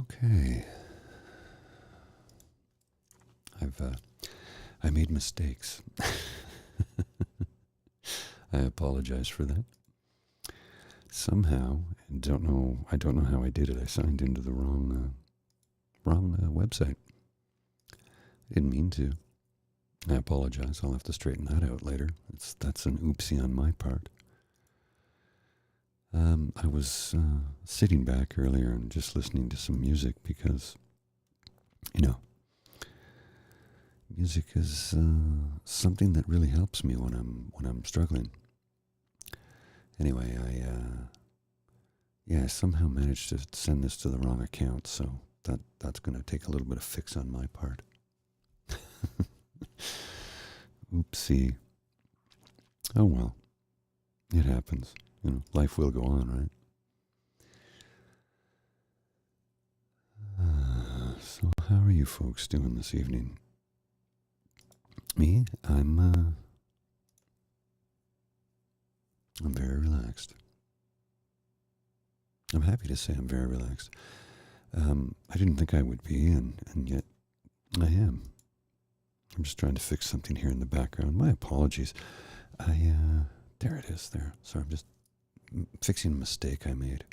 Okay. I made mistakes. I apologize for that. Somehow, I don't know how I did it. I signed into the wrong website. I didn't mean to. I apologize. I'll have to straighten that out later. That's an oopsie on my part. I was sitting back earlier and just listening to some music because, music is something that really helps me when I'm struggling. Anyway, I somehow managed to send this to the wrong account, so that's going to take a little bit of fix on my part. Oopsie. Oh well, it happens. Life will go on, right? So how are you folks doing this evening? Me? I'm very relaxed. I'm happy to say I'm very relaxed. I didn't think I would be, and yet I am. I'm just trying to fix something here in the background. My apologies. There it is there. So I'm just fixing a mistake I made.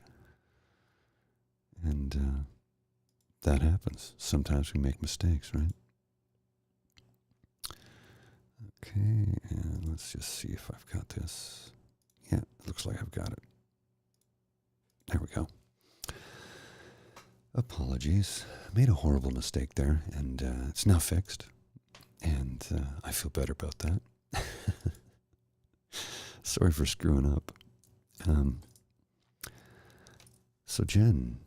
And that happens. Sometimes we make mistakes, right? Okay, and let's just see if I've got this. Yeah, it looks like I've got it. There we go. Apologies. I made a horrible mistake there, and it's now fixed. And I feel better about that. Sorry for screwing up. So Jen,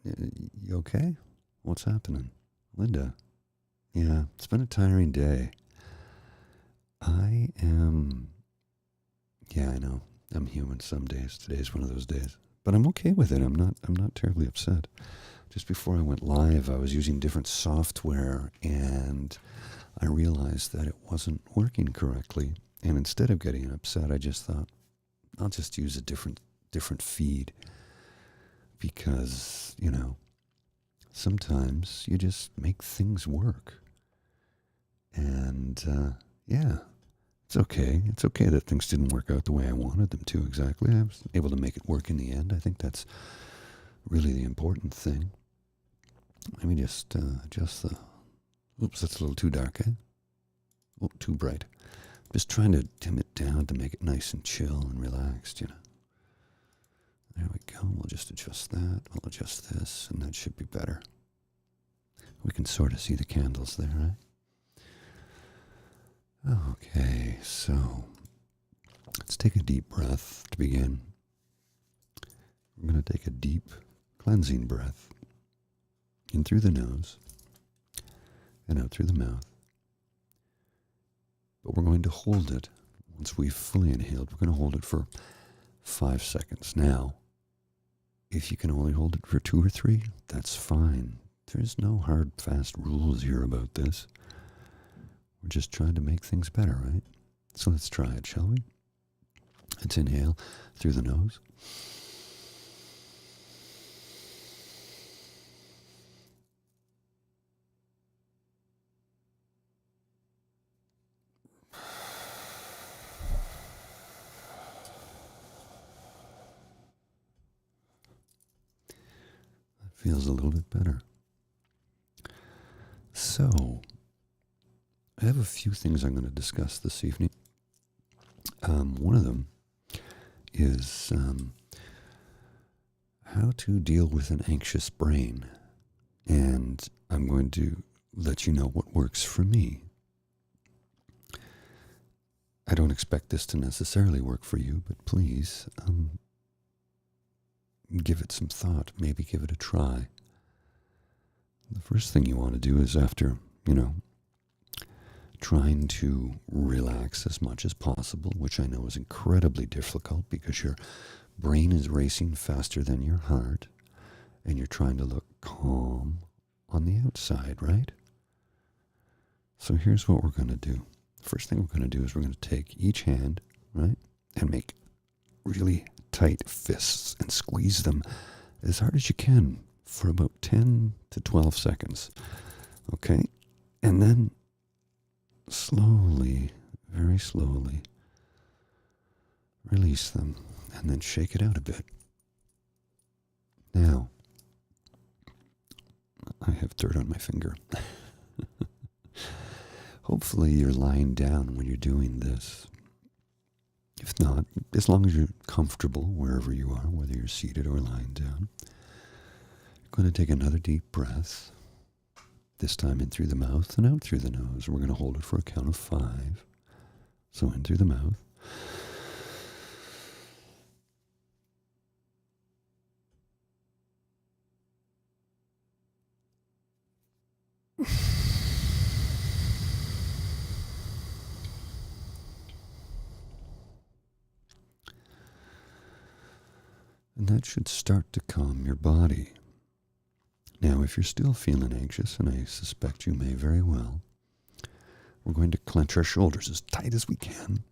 you okay? What's happening? Linda? Yeah, it's been a tiring day. Yeah, I know. I'm human some days. Today's one of those days. But I'm okay with it. I'm not terribly upset. Just before I went live, I was using different software and I realized that it wasn't working correctly. And instead of getting upset, I just thought, I'll just use a different feed. Because, sometimes you just make things work. And, yeah, it's okay. It's okay that things didn't work out the way I wanted them to exactly. I was able to make it work in the end. I think that's really the important thing. Let me just adjust the... Oops, that's a little too dark, eh? Oh, too bright. Just trying to dim it down to make it nice and chill and relaxed, There we go. We'll just adjust that. We'll adjust this, and that should be better. We can sort of see the candles there, right? Okay, so let's take a deep breath to begin. We're going to take a deep cleansing breath in through the nose and out through the mouth. But we're going to hold it. Once we've fully inhaled, we're going to hold it for 5 seconds. Now, if you can only hold it for 2 or 3, that's fine. There's no hard, fast rules here about this. We're just trying to make things better, right? So let's try it, shall we? Let's inhale through the nose. That feels a little bit better. So, I have a few things I'm going to discuss this evening. One of them is how to deal with an anxious brain. And I'm going to let you know what works for me. I don't expect this to necessarily work for you, but please give it some thought. Maybe give it a try. The first thing you want to do is after, trying to relax as much as possible, which I know is incredibly difficult because your brain is racing faster than your heart and you're trying to look calm on the outside, right? So here's what we're going to do. First thing we're going to do is we're going to take each hand, right, and make really tight fists and squeeze them as hard as you can for about 10 to 12 seconds. Okay? And then slowly, very slowly, release them and then shake it out a bit. Now, I have dirt on my finger. Hopefully you're lying down when you're doing this. If not, as long as you're comfortable wherever you are, whether you're seated or lying down, you're going to take another deep breath, this time in through the mouth and out through the nose. We're going to hold it for a count of 5. So in through the mouth. And that should start to calm your body. Now, if you're still feeling anxious, and I suspect you may very well, we're going to clench our shoulders as tight as we can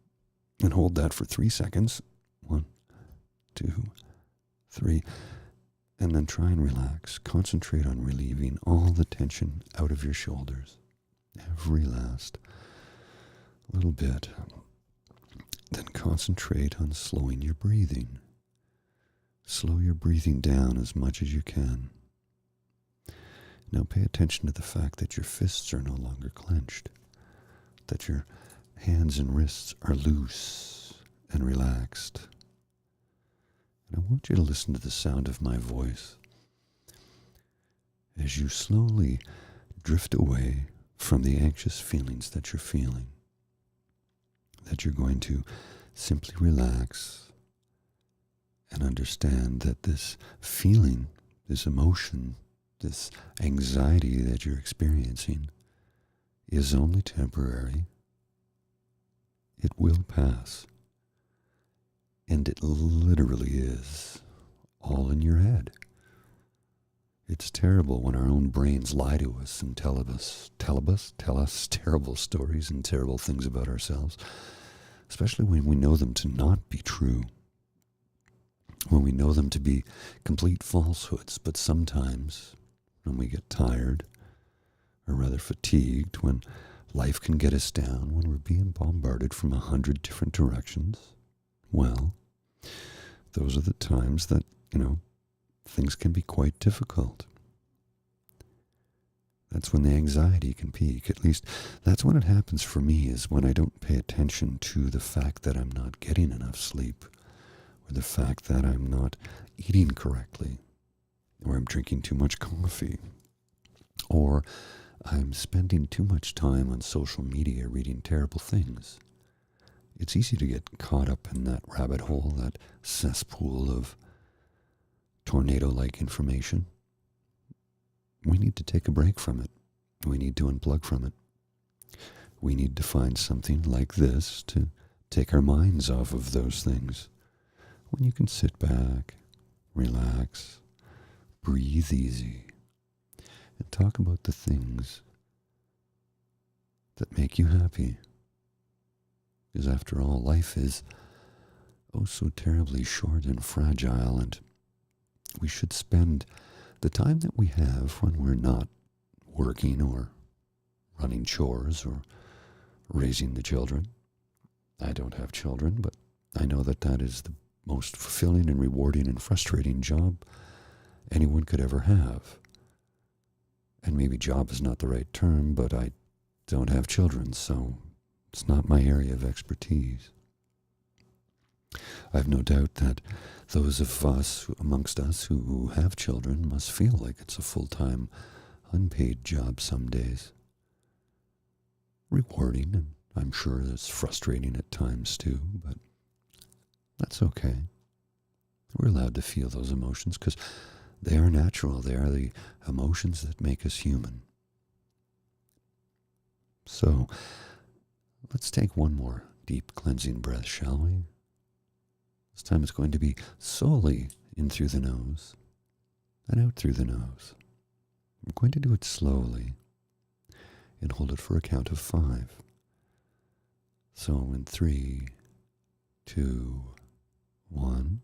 and hold that for 3 seconds. 1, 2, 3. And then try and relax. Concentrate on relieving all the tension out of your shoulders. Every last little bit. Then concentrate on slowing your breathing. Slow your breathing down as much as you can. Now pay attention to the fact that your fists are no longer clenched, that your hands and wrists are loose and relaxed. And I want you to listen to the sound of my voice as you slowly drift away from the anxious feelings that you're feeling, that you're going to simply relax and understand that this feeling, this emotion, this anxiety that you're experiencing is only temporary. It will pass. And it literally is all in your head. It's terrible when our own brains lie to us and tell us terrible stories and terrible things about ourselves, especially when we know them to not be true, when we know them to be complete falsehoods. But sometimes when we get tired, or rather fatigued, when life can get us down, when we're being bombarded from 100 different directions, well, those are the times that, things can be quite difficult. That's when the anxiety can peak. At least that's when it happens for me, is when I don't pay attention to the fact that I'm not getting enough sleep, or the fact that I'm not eating correctly, or I'm drinking too much coffee, or I'm spending too much time on social media reading terrible things. It's easy to get caught up in that rabbit hole, that cesspool of tornado-like information. We need to take a break from it. We need to unplug from it. We need to find something like this to take our minds off of those things. When you can sit back, relax, breathe easy, and talk about the things that make you happy. Because after all, life is oh so terribly short and fragile, and we should spend the time that we have when we're not working or running chores or raising the children. I don't have children, but I know that that is the most fulfilling and rewarding and frustrating job anyone could ever have. And maybe job is not the right term, but I don't have children, so it's not my area of expertise. I've no doubt that those of us, amongst us who have children, must feel like it's a full-time, unpaid job some days. Rewarding, and I'm sure it's frustrating at times too, but that's okay. We're allowed to feel those emotions because they are natural. They are the emotions that make us human. So, let's take one more deep cleansing breath, shall we? This time it's going to be solely in through the nose and out through the nose. I'm going to do it slowly and hold it for a count of 5. So in 3, 2, 1.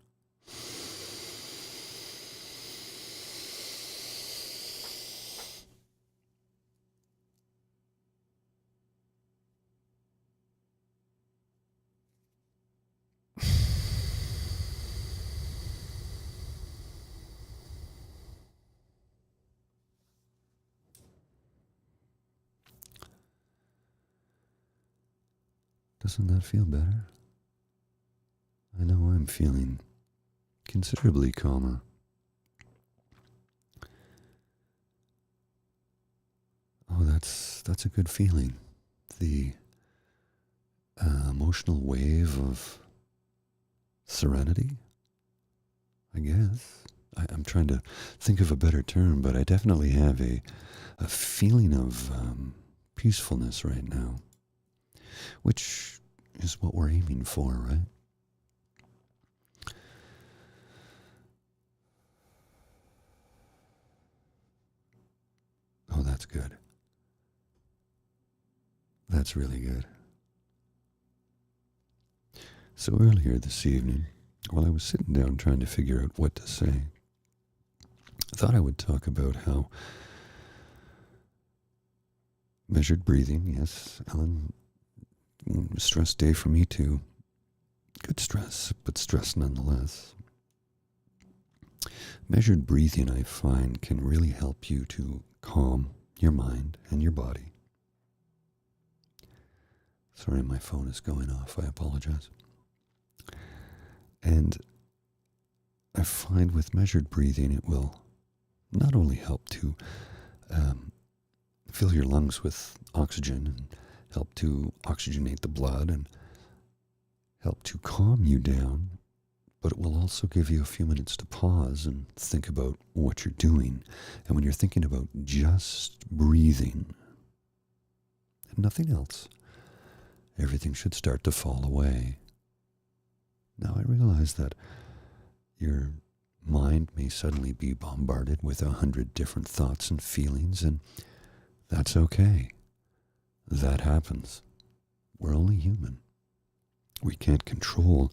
Doesn't that feel better? I know I'm feeling considerably calmer. Oh, that's a good feeling. The emotional wave of serenity, I guess. I'm trying to think of a better term, but I definitely have a feeling of peacefulness right now, which is what we're aiming for, right? Oh, that's good. That's really good. So earlier this evening, while I was sitting down trying to figure out what to say, I thought I would talk about how measured breathing, yes, Ellen, stress day for me too. Good stress, but stress nonetheless. Measured breathing, I find, can really help you to calm your mind and your body. Sorry, my phone is going off. I apologize. And I find with measured breathing, it will not only help to fill your lungs with oxygen and help to oxygenate the blood and help to calm you down, but it will also give you a few minutes to pause and think about what you're doing. And when you're thinking about just breathing and nothing else, everything should start to fall away. Now, I realize that your mind may suddenly be bombarded with 100 different thoughts and feelings, and that's okay. That happens. We're only human. We can't control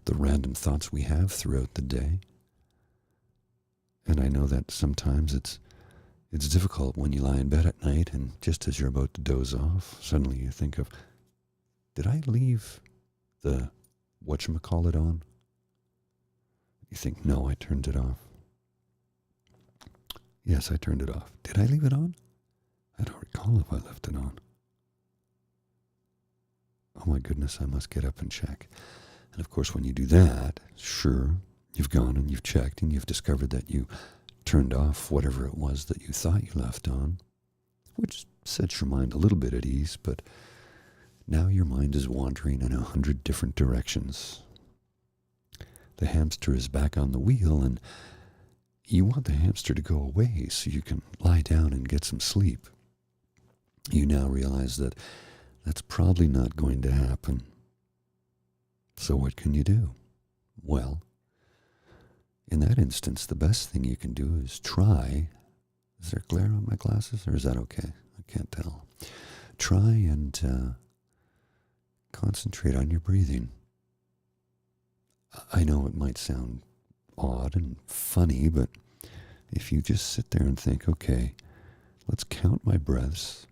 the random thoughts we have throughout the day. And I know that sometimes it's difficult when you lie in bed at night and just as you're about to doze off, suddenly you think of, did I leave the whatchamacallit on? You think, no, I turned it off. Yes, I turned it off. Did I leave it on? I don't recall if I left it on. Oh my goodness, I must get up and check. And of course, when you do that, sure, you've gone and you've checked and you've discovered that you turned off whatever it was that you thought you left on, which sets your mind a little bit at ease, but now your mind is wandering in 100 different directions. The hamster is back on the wheel, and you want the hamster to go away so you can lie down and get some sleep. You now realize that that's probably not going to happen. So what can you do? Well, in that instance, the best thing you can do is try. Is there glare on my glasses, or is that okay? I can't tell. Try and concentrate on your breathing. I know it might sound odd and funny, but if you just sit there and think, okay, let's count my breaths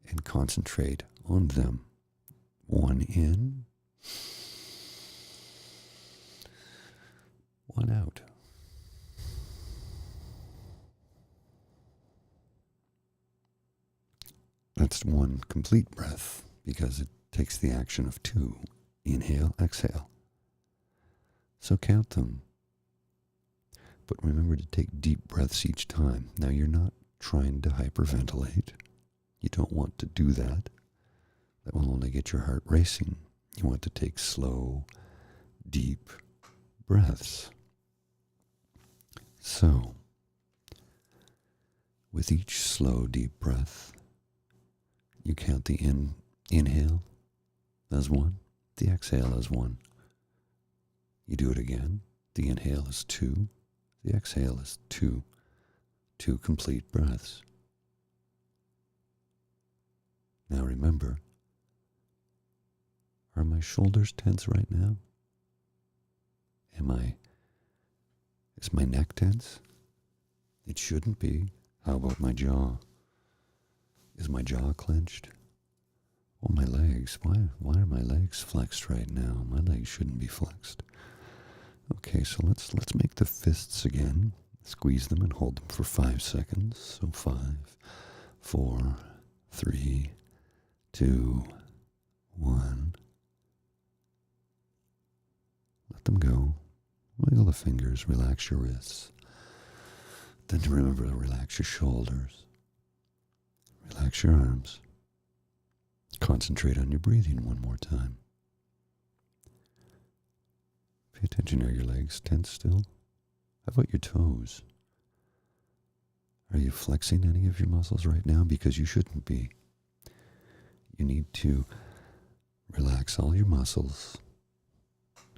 and concentrate on them. 1 in, 1 out. That's 1 complete breath because it takes the action of 2. Inhale, exhale. So count them. But remember to take deep breaths each time. Now you're not trying to hyperventilate. You don't want to do that. That will only get your heart racing. You want to take slow, deep breaths. So, with each slow, deep breath, you count the inhale as 1, the exhale as 1. You do it again. The inhale is 2, the exhale is 2. 2 complete breaths. Now remember, are my shoulders tense right now? Is my neck tense? It shouldn't be. How about my jaw? Is my jaw clenched? Oh, my legs. Why are my legs flexed right now? My legs shouldn't be flexed. Okay, so let's make the fists again. Squeeze them and hold them for 5 seconds. So 5, 4, 3, 2, 1. Let them go. Wiggle the fingers, relax your wrists. Then remember to relax your shoulders. Relax your arms. Concentrate on your breathing one more time. Pay attention. Are your legs tense still? How about your toes? Are you flexing any of your muscles right now? Because you shouldn't be. You need to relax all your muscles,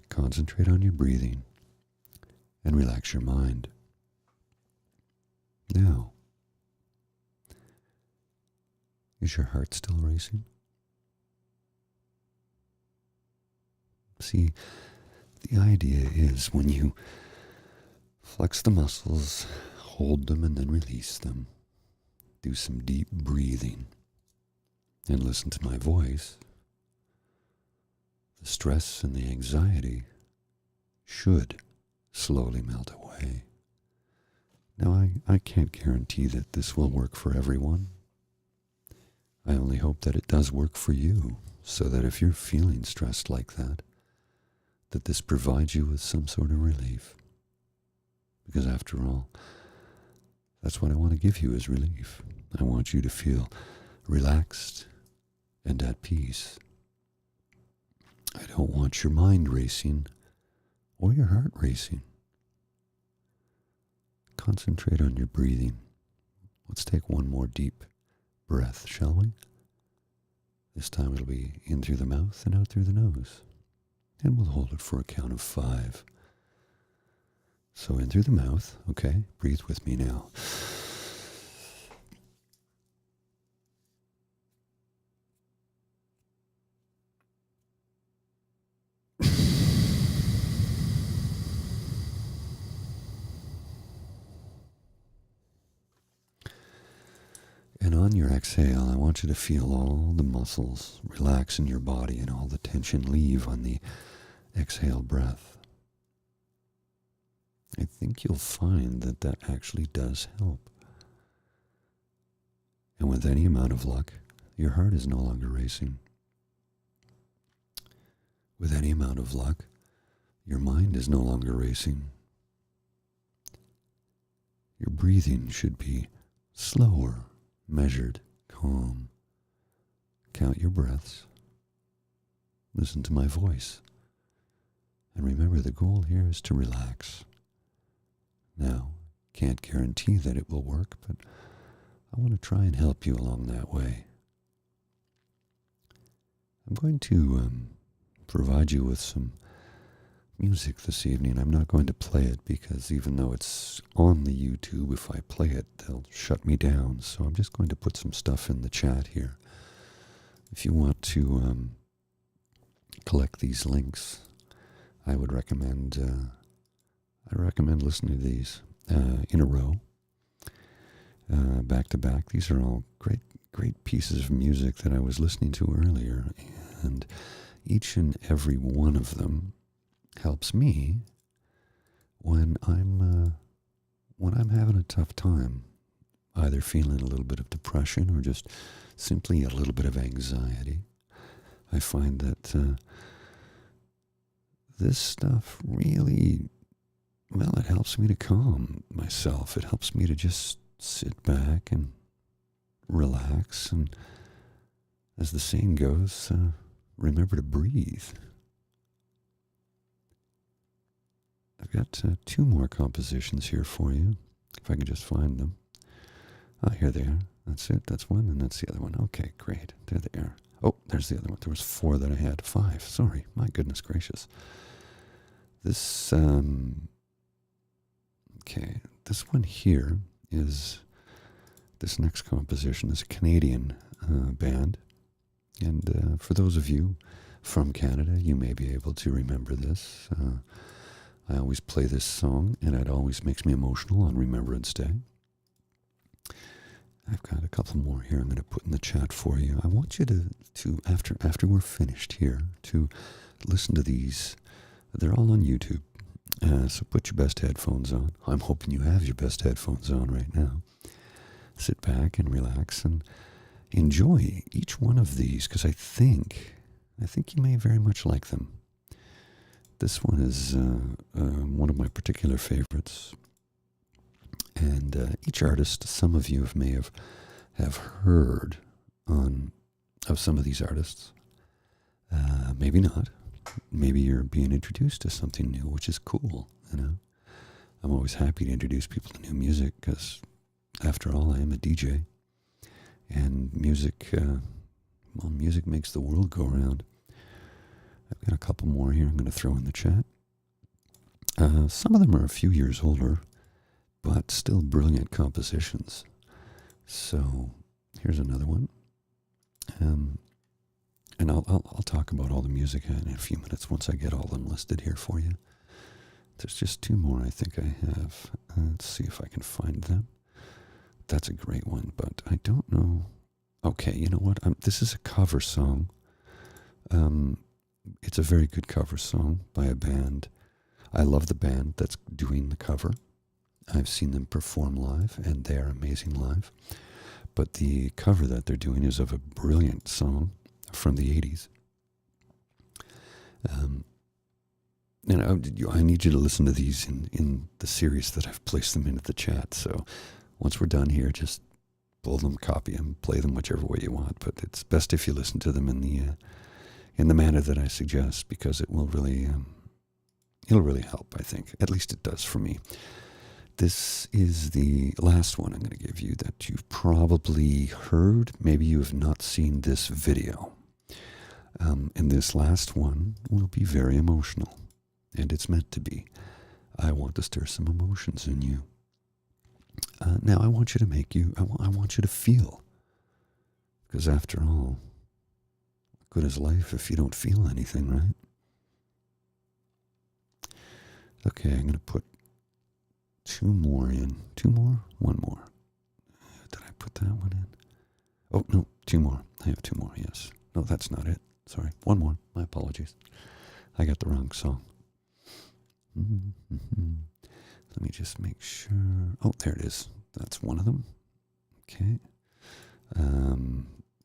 concentrate on your breathing, and relax your mind. Now, is your heart still racing? See, the idea is when you flex the muscles, hold them and then release them, do some deep breathing, and listen to my voice, the stress and the anxiety should slowly melt away. Now, I can't guarantee that this will work for everyone. I only hope that it does work for you, so that if you're feeling stressed like that this provides you with some sort of relief. Because after all, that's what I want to give you is relief. I want you to feel relaxed and at peace. I don't want your mind racing or your heart racing. Concentrate on your breathing. Let's take one more deep breath, shall we? This time it'll be in through the mouth and out through the nose. And we'll hold it for a count of 5. So in through the mouth, okay? Breathe with me now. And on your exhale, I want you to feel all the muscles relax in your body and all the tension leave on the exhale breath. I think you'll find that that actually does help. And with any amount of luck, your heart is no longer racing. With any amount of luck, your mind is no longer racing. Your breathing should be slower, measured, calm. Count your breaths. Listen to my voice. And remember, the goal here is to relax. Now, can't guarantee that it will work, but I want to try and help you along that way. I'm going to provide you with some music this evening. I'm not going to play it because even though it's on the YouTube, if I play it, they'll shut me down. So I'm just going to put some stuff in the chat here. If you want to collect these links, I would recommend listening to these in a row, back to back. These are all great pieces of music that I was listening to earlier, and each and every one of them helps me when I'm having a tough time, either feeling a little bit of depression or just simply a little bit of anxiety. I find that this stuff really, well, it helps me to calm myself. It helps me to just sit back and relax, and as the saying goes, remember to breathe. I've got 2 more compositions here for you, if I can just find them. Oh, here they are. That's it. That's one, and that's the other one. Okay, great. There they are. Oh, there's the other one. There was 4 that I had. 5. Sorry. My goodness gracious. This, okay, this one here is, this next composition is a Canadian band. And for those of you from Canada, you may be able to remember this. I always play this song, and it always makes me emotional on Remembrance Day. I've got a couple more here I'm going to put in the chat for you. I want you to after we're finished here, to listen to these. They're all on YouTube, so put your best headphones on. I'm hoping you have your best headphones on right now. Sit back and relax and enjoy each one of these, because I think I think you may very much like them. This one is one of my particular favorites. And each artist, some of you may have heard of some of these artists. Maybe not. Maybe you're being introduced to something new, which is cool, you know. I'm always happy to introduce people to new music because, after all, I am a DJ. And music, music makes the world go around. I've got a couple more here I'm going to throw in the chat. Some of them are a few years older, but still brilliant compositions. So here's another one. And I'll talk about all the music in a few minutes once I get all them listed here for you. There's just two more I think I have. Let's see if I can find them. That's a great one, but I don't know. Okay, you know what? This is a cover song. It's a very good cover song by a band. I love the band that's doing the cover. I've seen them perform live, and they are amazing live. But the cover that they're doing is of a brilliant song from the 80s. And I need you to listen to these in the series that I've placed them into the chat. So once we're done here, just pull them, copy them, play them whichever way you want. But it's best if you listen to them in the manner that I suggest, because it will really it'll really help, I think. At least it does for me. This is the last one I'm going to give you that you've probably heard. Maybe you have not seen this video. And this last one will be very emotional. And it's meant to be. I want to stir some emotions in you. Now I want you to I want you to feel. Because after all, what good is life if you don't feel anything, right? Okay, I'm going to put two more in. Two more? One more. Did I put that one in? Oh, no, two more. I have two more, yes. No, that's not it. Sorry. One more. My apologies. I got the wrong song. Let me just make sure. Oh, there it is. That's one of them. Okay.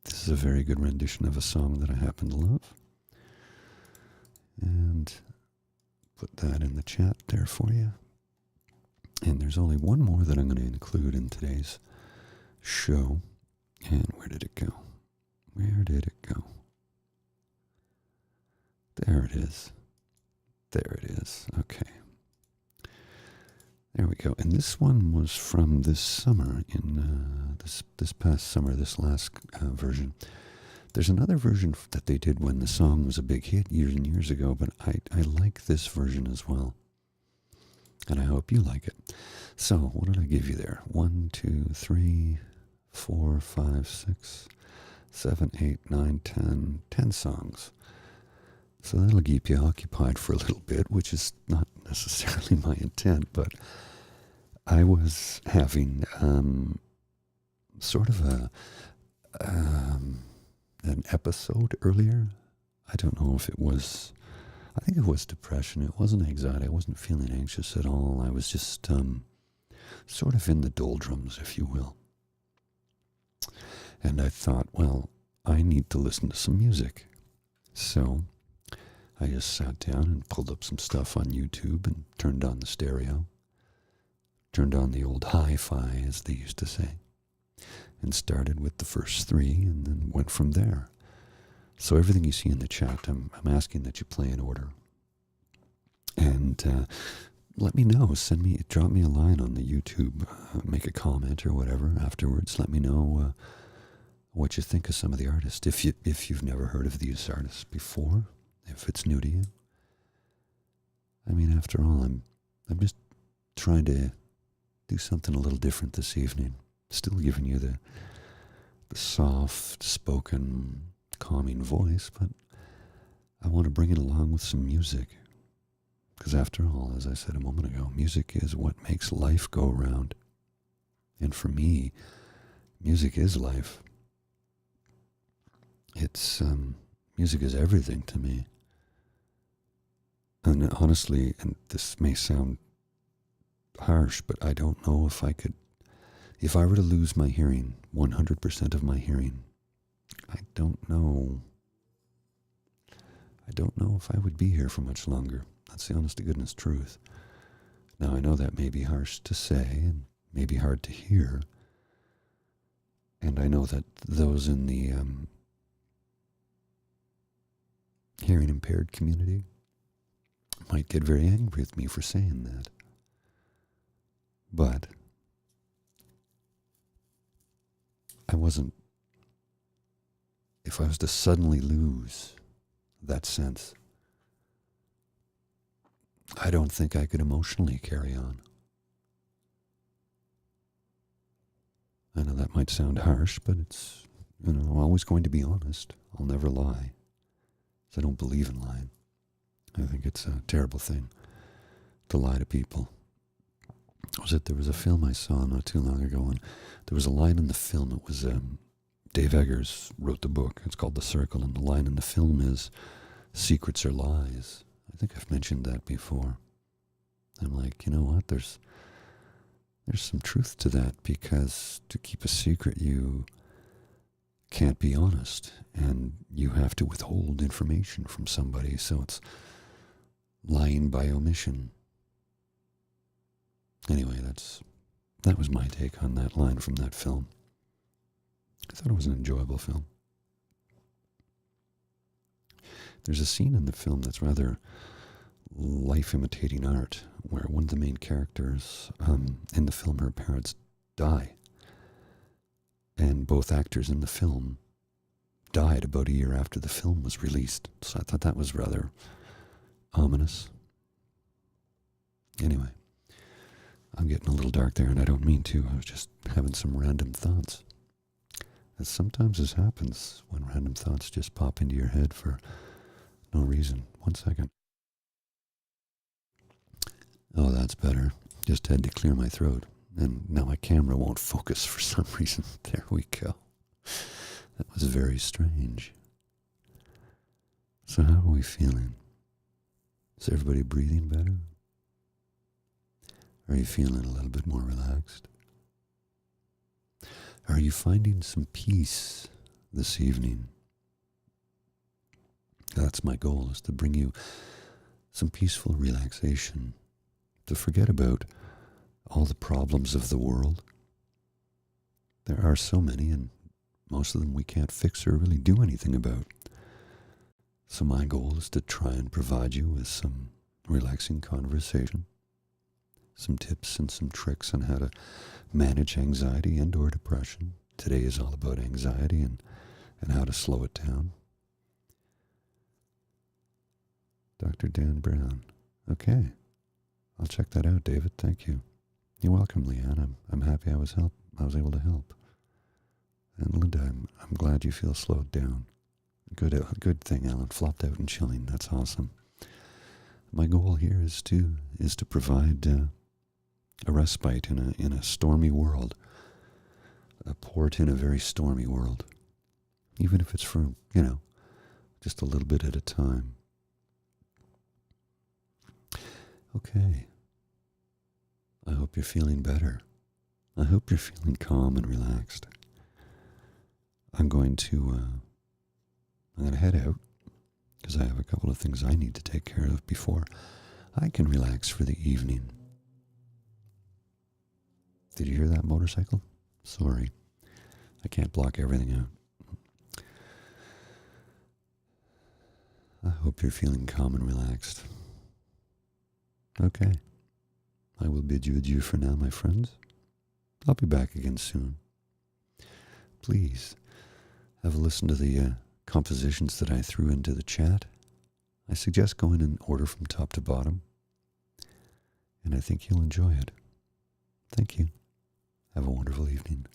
This is a very good rendition of a song that I happen to love. And put that in the chat there for you. And there's only one more that I'm going to include in today's show. And where did it go? Where did it go? There it is. There it is. Okay. There we go. And this one was from this summer, in this past summer, this last version. There's another version that they did when the song was a big hit years and years ago, but I like this version as well. And I hope you like it. So, what did I give you there? 1, 2, 3, 4, 5, 6, 7, 8, 9, 10. 10 songs. So that'll keep you occupied for a little bit, which is not necessarily my intent, but I was having sort of an episode earlier. I don't know if it was, I think it was depression. It wasn't anxiety. I wasn't feeling anxious at all. I was just sort of in the doldrums, if you will. And I thought, well, I need to listen to some music. So I just sat down and pulled up some stuff on YouTube and turned on the stereo. Turned on the old hi-fi, as they used to say. And started with the first three and then went from there. So everything you see in the chat, I'm asking that you play in order. And let me know. Drop me a line on the YouTube. Make a comment or whatever afterwards. Let me know what you think of some of the artists. If you've never heard of these artists before, if it's new to you. I mean, after all, I'm just trying to do something a little different this evening. Still giving you the soft spoken, calming voice, but I want to bring it along with some music. Because after all, as I said a moment ago, music is what makes life go round. And for me, music is life. It's music is everything to me. And honestly, and this may sound harsh, but I don't know if if I were to lose my hearing, 100% of my hearing, I don't know I don't know if I would be here for much longer. That's the honest to goodness truth. Now, I know that may be harsh to say and may be hard to hear. And I know that those in the hearing impaired community might get very angry with me for saying that. But if I was to suddenly lose that sense, I don't think I could emotionally carry on. I know that might sound harsh, but it's, I'm always going to be honest. I'll never lie. I don't believe in lying. I think it's a terrible thing to lie to people. There was a film I saw not too long ago, and there was a line in the film. It was Dave Eggers wrote the book. It's called The Circle, and the line in the film is, "Secrets are lies." I think I've mentioned that before. I'm like, you know what? There's some truth to that, because to keep a secret, you can't be honest, and you have to withhold information from somebody, so it's lying by omission. Anyway, that was my take on that line from that film. I thought it was an enjoyable film. There's a scene in the film that's rather life imitating art, where one of the main characters in the film, her parents die. And both actors in the film died about a year after the film was released. So I thought that was rather ominous. Anyway, I'm getting a little dark there, and I don't mean to. I was just having some random thoughts. As sometimes this happens, when random thoughts just pop into your head for no reason. 1 second. Oh, that's better. Just had to clear my throat. And now my camera won't focus for some reason. There we go. That was very strange. So how are we feeling? Is everybody breathing better? Are you feeling a little bit more relaxed? Are you finding some peace this evening? That's my goal, is to bring you some peaceful relaxation, to forget about all the problems of the world. There are so many, and most of them we can't fix or really do anything about. So my goal is to try and provide you with some relaxing conversation, some tips and some tricks on how to manage anxiety and or depression. Today is all about anxiety and how to slow it down. Dr. Dan Brown. Okay. I'll check that out, David. Thank you. You're welcome, Leanne. I'm happy I was able to help. And Linda, I'm glad you feel slowed down. Good thing, Alan. Flopped out and chilling. That's awesome. My goal here is to provide a respite in a stormy world, a port in a very stormy world, even if it's for just a little bit at a time. Okay. I hope you're feeling better. I hope you're feeling calm and relaxed. I'm going to head out, because I have a couple of things I need to take care of before I can relax for the evening. Did you hear that motorcycle? Sorry. I can't block everything out. I hope you're feeling calm and relaxed. Okay. I will bid you adieu for now, my friends. I'll be back again soon. Please have a listen to the compositions that I threw into the chat. I suggest going in order from top to bottom, and I think you'll enjoy it. Thank you. Have a wonderful evening.